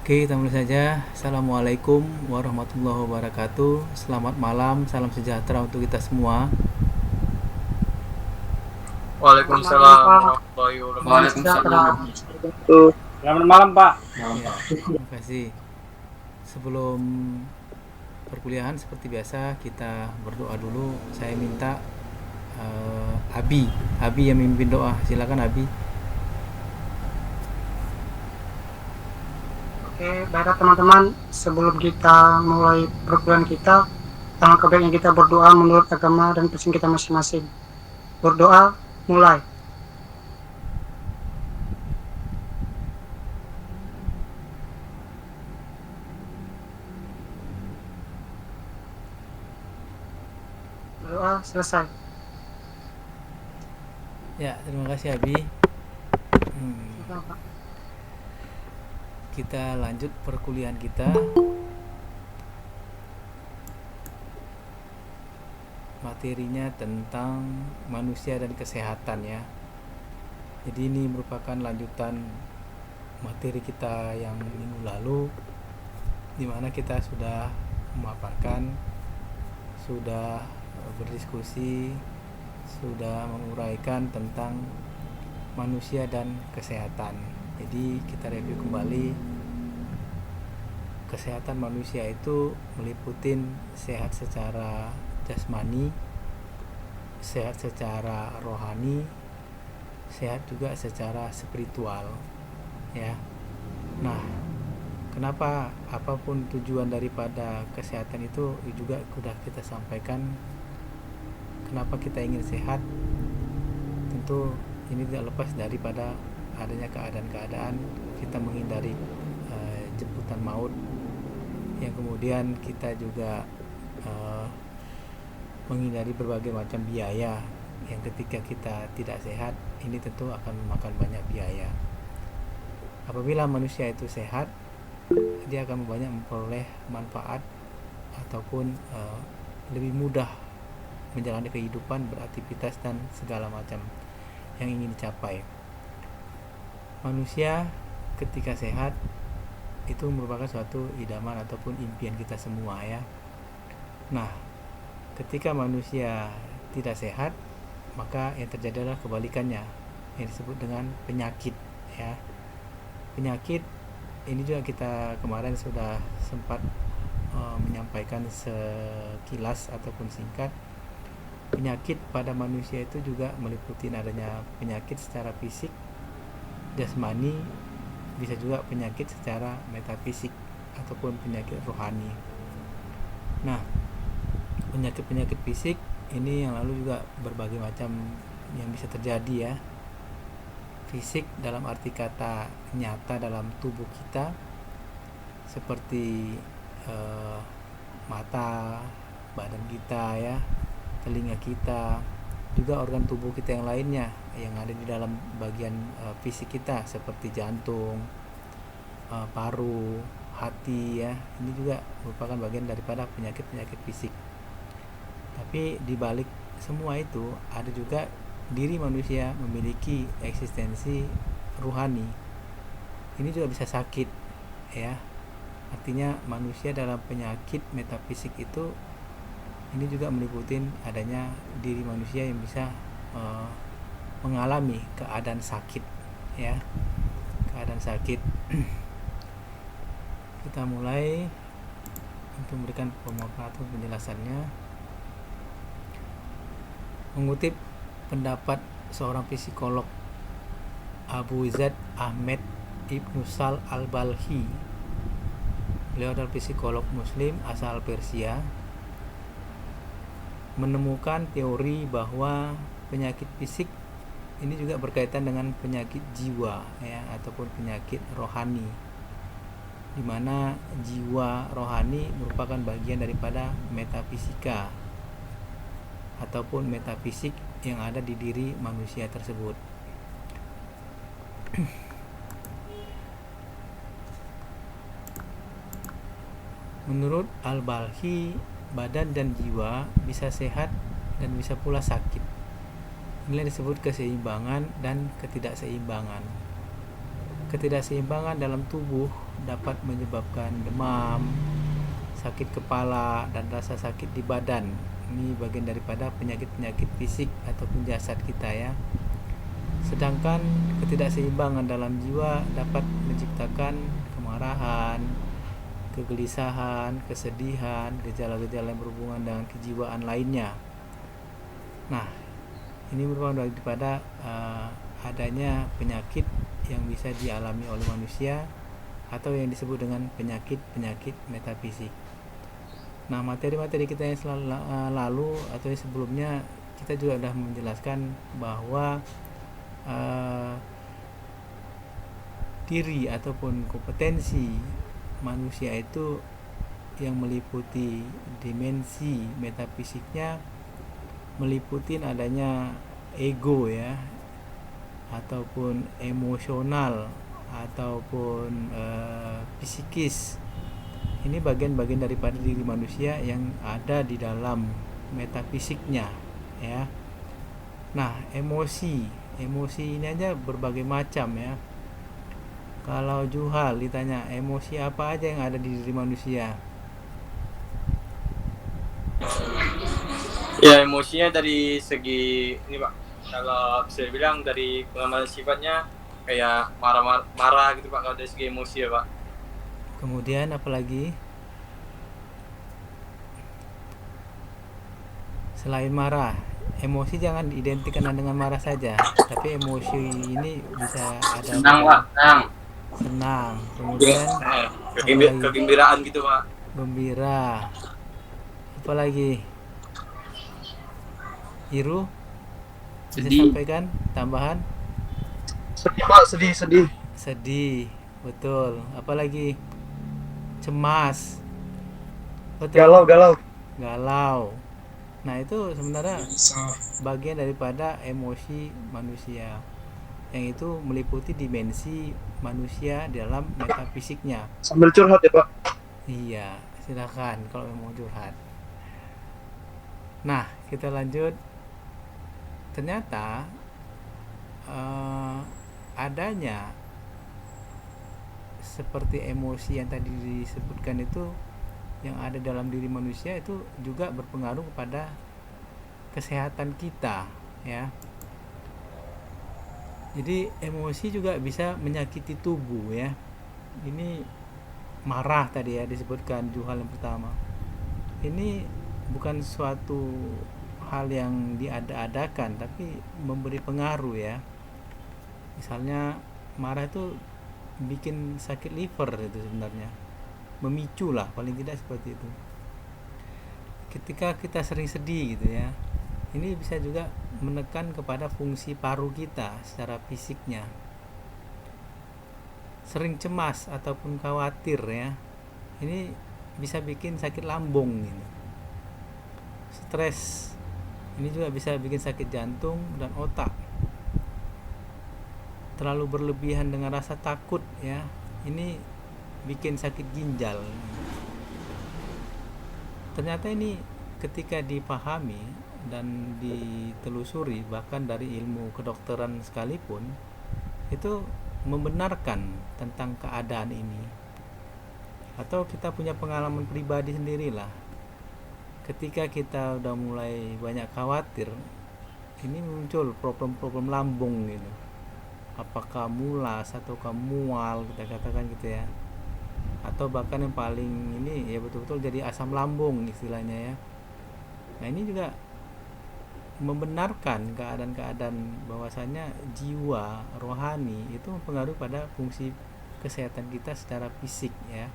Oke, kita mulai saja. Assalamualaikum warahmatullahi wabarakatuh. Selamat malam, salam sejahtera untuk kita semua. Selamat malam, Waalaikumsalam Pak. warahmatullahi Salam wabarakatuh. sejahtera. Selamat malam, Pak. Ya, terima kasih. Sebelum perkuliahan seperti biasa kita berdoa dulu. Saya minta Abi yang memimpin doa. Silakan Abi. Oke, baiklah teman-teman. Sebelum kita mulai perkuliahan kita, alangkah baiknya kita berdoa menurut agama dan prinsip kita masing-masing. Berdoa, mulai. Berdoa, selesai. Ya, terima kasih Abi. Kita lanjut perkuliahan kita. Materinya tentang manusia dan kesehatan ya. Jadi ini merupakan lanjutan materi kita yang minggu lalu, di mana kita sudah memaparkan, sudah berdiskusi, sudah menguraikan tentang manusia dan kesehatan. Jadi kita review kembali. Kesehatan manusia itu meliputi sehat secara jasmani, sehat secara rohani, sehat juga secara spiritual ya. Nah, kenapa apapun tujuan daripada kesehatan itu juga sudah kita sampaikan. Kenapa kita ingin sehat? Tentu ini tidak lepas daripada adanya keadaan-keadaan kita menghindari jemputan maut, yang kemudian kita juga menghindari berbagai macam biaya yang ketika kita tidak sehat ini tentu akan memakan banyak biaya. Apabila manusia itu sehat, dia akan banyak memperoleh manfaat ataupun lebih mudah menjalani kehidupan, beraktivitas dan segala macam yang ingin dicapai. Manusia ketika sehat itu merupakan suatu idaman ataupun impian kita semua ya. Nah, ketika manusia tidak sehat, maka yang terjadi adalah kebalikannya, yang disebut dengan penyakit ya. Penyakit ini juga kita kemarin sudah sempat menyampaikan sekilas ataupun singkat. Penyakit pada manusia itu juga meliputi adanya penyakit secara fisik, jasmani, bisa juga penyakit secara metafisik ataupun penyakit rohani. Nah, penyakit-penyakit fisik ini yang lalu juga berbagai macam yang bisa terjadi ya. Fisik dalam arti kata nyata dalam tubuh kita, seperti mata, badan kita ya, telinga kita, juga organ tubuh kita yang lainnya yang ada di dalam bagian fisik kita seperti jantung, paru, hati ya. Ini juga merupakan bagian daripada penyakit-penyakit fisik. Tapi di balik semua itu ada juga diri manusia memiliki eksistensi ruhani. Ini juga bisa sakit ya. Artinya manusia dalam penyakit metafisik itu ini juga meliputi adanya diri manusia yang bisa mengalami keadaan sakit ya. Keadaan sakit. Kita mulai untuk memberikan pemaparan atau penjelasannya. Mengutip pendapat seorang psikolog, Abu Zaid Ahmed Ibnu Sal al-Balhi. Beliau adalah psikolog muslim asal Persia, menemukan teori bahwa penyakit fisik ini juga berkaitan dengan penyakit jiwa ya, ataupun penyakit rohani, di mana jiwa rohani merupakan bagian daripada metafisika ataupun metafisik yang ada di diri manusia tersebut. Menurut Al-Balhi, badan dan jiwa bisa sehat dan bisa pula sakit. Inilah disebut keseimbangan dan ketidakseimbangan. ketidakseimbangan dalam tubuh dapat menyebabkan demam, sakit kepala, dan rasa sakit di badan. Ini bagian daripada penyakit-penyakit fisik ataupun jasad kita ya. Sedangkan ketidakseimbangan dalam jiwa dapat menciptakan kemarahan, kegelisahan, kesedihan, gejala-gejala yang berhubungan dengan kejiwaan lainnya. Nah, ini merupakan daripada adanya penyakit yang bisa dialami oleh manusia atau yang disebut dengan penyakit-penyakit metafisik. Nah, materi-materi kita yang lalu atau yang sebelumnya kita juga sudah menjelaskan bahwa diri ataupun kompetensi manusia itu yang meliputi dimensi metafisiknya meliputi adanya ego ya, ataupun emosional ataupun psikis. Ini bagian-bagian daripada diri manusia yang ada di dalam metafisiknya ya. Nah, emosi ini aja berbagai macam ya. Kalau Juhal ditanya emosi apa aja yang ada di diri manusia? Ya, emosinya dari segi ini Pak, kalau bisa bilang dari pengamatan sifatnya kayak marah gitu Pak, kalau dari segi emosi ya Pak. Kemudian apalagi selain marah? Emosi jangan diidentikan dengan marah saja, tapi emosi ini bisa ada Senang Pak, senang. Kemudian kegembiraan gitu Pak. Gembira. Apalagi? Iru bisa Sedih. sampaikan tambahan? Sedih Pak, sedih. Sedih, betul. Apalagi? Cemas, betul. Galau. Nah, itu sebenarnya bagian daripada emosi manusia yang itu meliputi dimensi manusia dalam metafisiknya. Sambil curhat ya Pak. Iya, silakan kalau mau curhat. Nah, kita lanjut. Ternyata adanya seperti emosi yang tadi disebutkan itu yang ada dalam diri manusia itu juga berpengaruh kepada kesehatan kita ya. Jadi emosi juga bisa menyakiti tubuh ya. Ini marah tadi ya disebutkan Juhal yang pertama. Ini bukan suatu hal yang diada-adakan tapi memberi pengaruh ya. Misalnya marah itu bikin sakit liver itu sebenarnya, memicu lah paling tidak seperti itu. Ketika kita sering sedih gitu ya, ini bisa juga menekan kepada fungsi paru kita secara fisiknya. Sering cemas ataupun khawatir ya, ini bisa bikin sakit lambung gitu. Stres ini juga bisa bikin sakit jantung dan otak. Terlalu berlebihan dengan rasa takut ya, ini bikin sakit ginjal. Ternyata ini ketika dipahami dan ditelusuri bahkan dari ilmu kedokteran sekalipun, itu membenarkan tentang keadaan ini. Atau kita punya pengalaman pribadi sendirilah. Ketika kita udah mulai banyak khawatir, ini muncul problem-problem lambung gitu. Apakah mulas atau mual kita katakan gitu ya, atau bahkan yang paling ini ya betul-betul jadi asam lambung istilahnya ya. Nah, ini juga membenarkan keadaan-keadaan bahwasanya jiwa rohani itu mempengaruhi pada fungsi kesehatan kita secara fisik ya.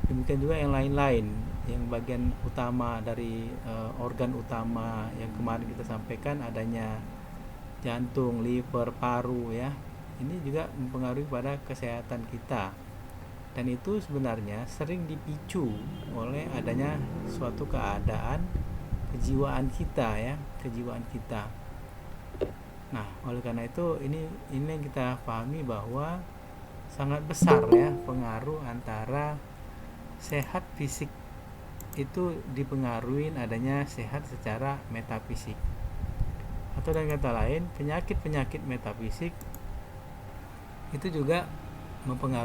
Demikian juga yang lain-lain, yang bagian utama dari organ utama yang kemarin kita sampaikan adanya jantung, liver, paru ya. Ini juga mempengaruhi pada kesehatan kita. Dan itu sebenarnya sering dipicu oleh adanya suatu keadaan kejiwaan kita ya, kejiwaan kita. Nah, oleh karena itu ini yang kita pahami bahwa sangat besar ya pengaruh antara sehat fisik itu dipengaruhi adanya sehat secara metafisik. Atau dengan kata lain, penyakit-penyakit metafisik itu juga mempengaruhi